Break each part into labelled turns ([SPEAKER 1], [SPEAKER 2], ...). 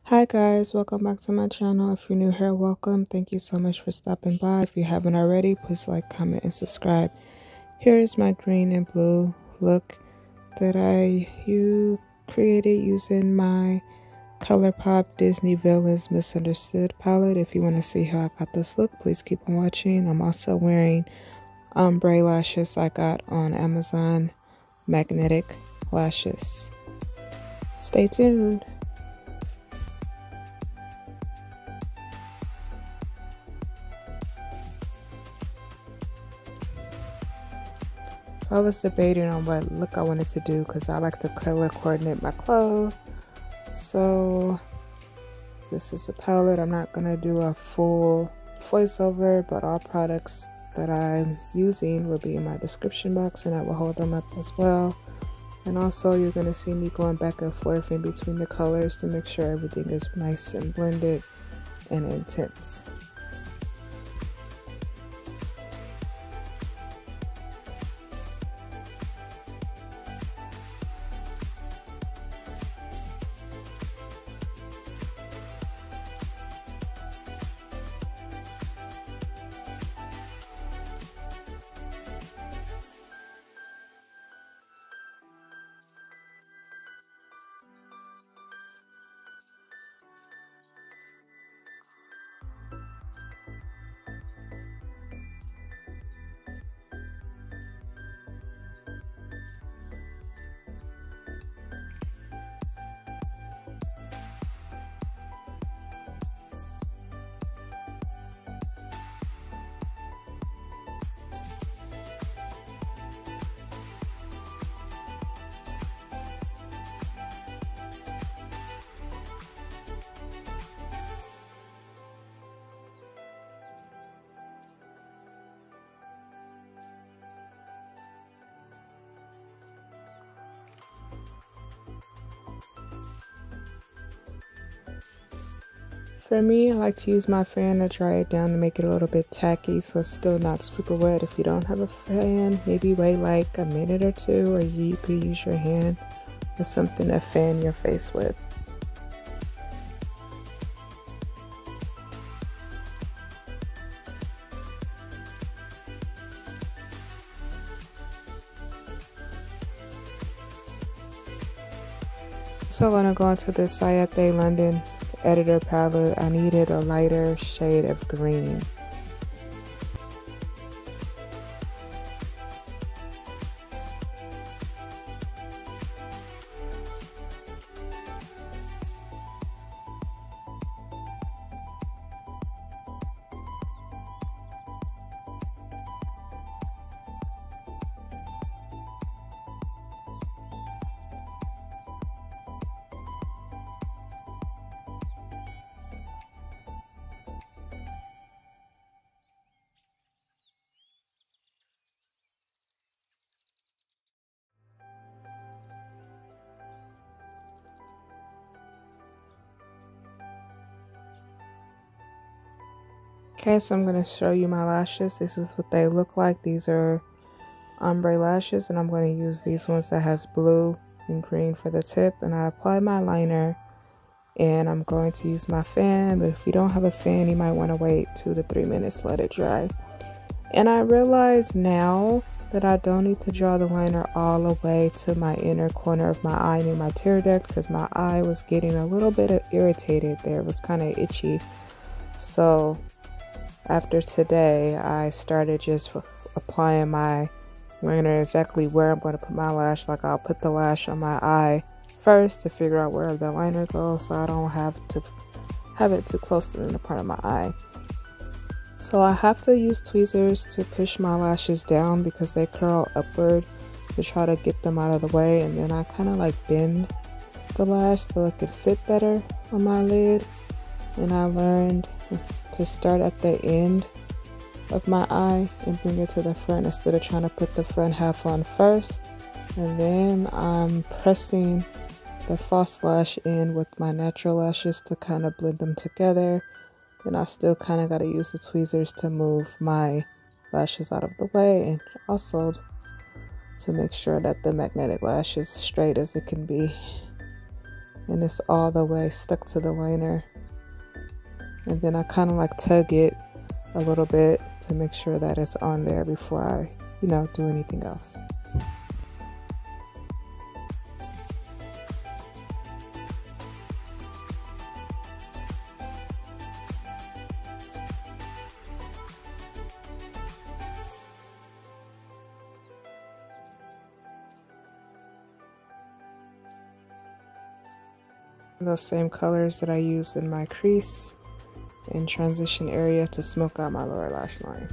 [SPEAKER 1] Hi guys, welcome back to my channel. If you're new here, welcome. Thank you so much for stopping by. If you haven't already, please like, comment, and subscribe. Here is my green and blue look that you created using my ColourPop Disney Villains Misunderstood palette. If you want to see how I got this look, please keep on watching. I'm also wearing ombre lashes I got on Amazon, magnetic lashes. Stay tuned. So I was debating on what look I wanted to do because I like to color coordinate my clothes. So this is the palette. I'm not going to do a full voiceover, but all products that I'm using will be in my description box and I will hold them up as well. And also you're going to see me going back and forth in between the colors to make sure everything is nice and blended and intense. For me, I like to use my fan to dry it down to make it a little bit tacky so it's still not super wet. If you don't have a fan, maybe wait like a minute or two, or you could use your hand or something to fan your face with. So I'm going to go into the Sayate London Editor palette. I needed a lighter shade of green. Okay, so I'm going to show you my lashes. This is what they look like. These are ombre lashes, and I'm going to use these ones that has blue and green for the tip. And I apply my liner, and I'm going to use my fan. But if you don't have a fan, you might want to wait 2 to 3 minutes to let it dry. And I realize now that I don't need to draw the liner all the way to my inner corner of my eye near my tear duct, because my eye was getting a little bit irritated there. It was kind of itchy. So after today, I started just applying my liner exactly where I'm going to put my lash. Like, I'll put the lash on my eye first to figure out where the liner goes, so I don't have to have it too close to the part of my eye. So I have to use tweezers to push my lashes down because they curl upward, to try to get them out of the way. And then I kind of like bend the lash so it could fit better on my lid. And I learned to start at the end of my eye and bring it to the front instead of trying to put the front half on first. And then I'm pressing the false lash in with my natural lashes to kind of blend them together. Then I still kind of got to use the tweezers to move my lashes out of the way, and also to make sure that the magnetic lash is straight as it can be. and it's all the way stuck to the liner. And then I kind of like tug it a little bit to make sure that it's on there before I, do anything else. Those same colors that I used in my crease and transition area to smoke out my lower lash line.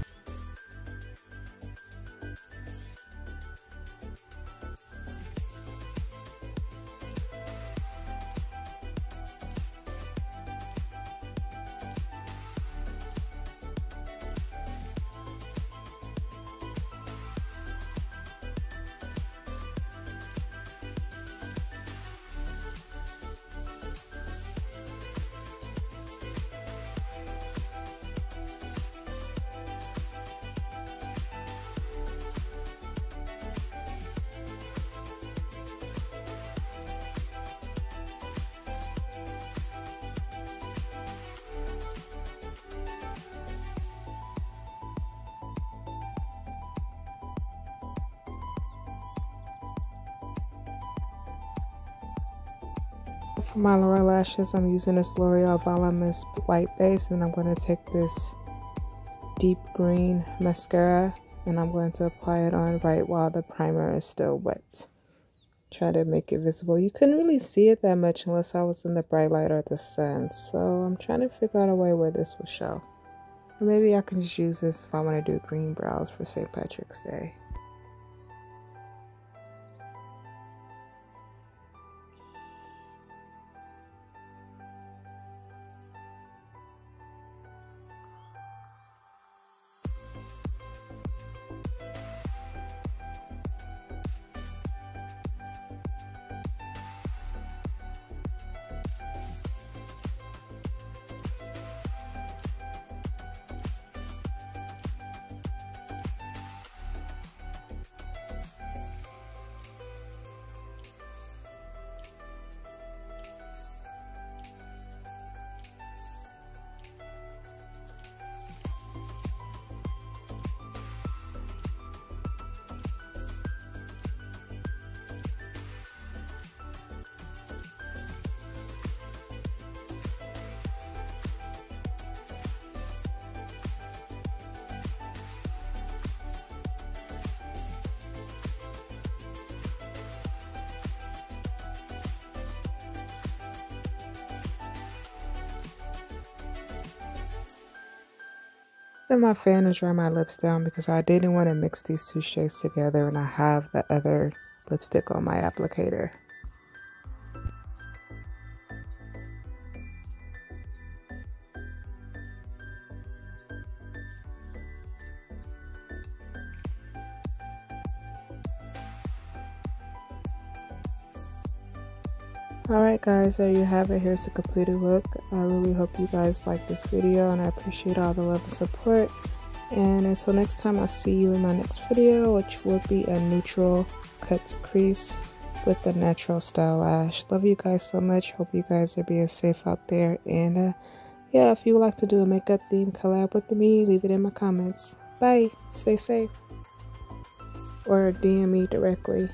[SPEAKER 1] For my lower lashes, I'm using this L'Oreal Voluminous light base, and I'm going to take this deep green mascara and I'm going to apply it on right while the primer is still wet. Try to make it visible. You couldn't really see it that much unless I was in the bright light or the sun, so I'm trying to figure out a way where this will show. Or maybe I can just use this if I want to do green brows for St. Patrick's Day. Then my fan to dry my lips down because I didn't want to mix these two shades together, and I have the other lipstick on my applicator. Alright guys, there you have it. Here's the completed look. I really hope you guys like this video, and I appreciate all the love and support. And until next time, I'll see you in my next video, which will be a neutral cut crease with the natural style lash. Love you guys so much. Hope you guys are being safe out there. And yeah, if you would like to do a makeup theme collab with me, leave it in my comments. Bye. Stay safe. Or DM me directly.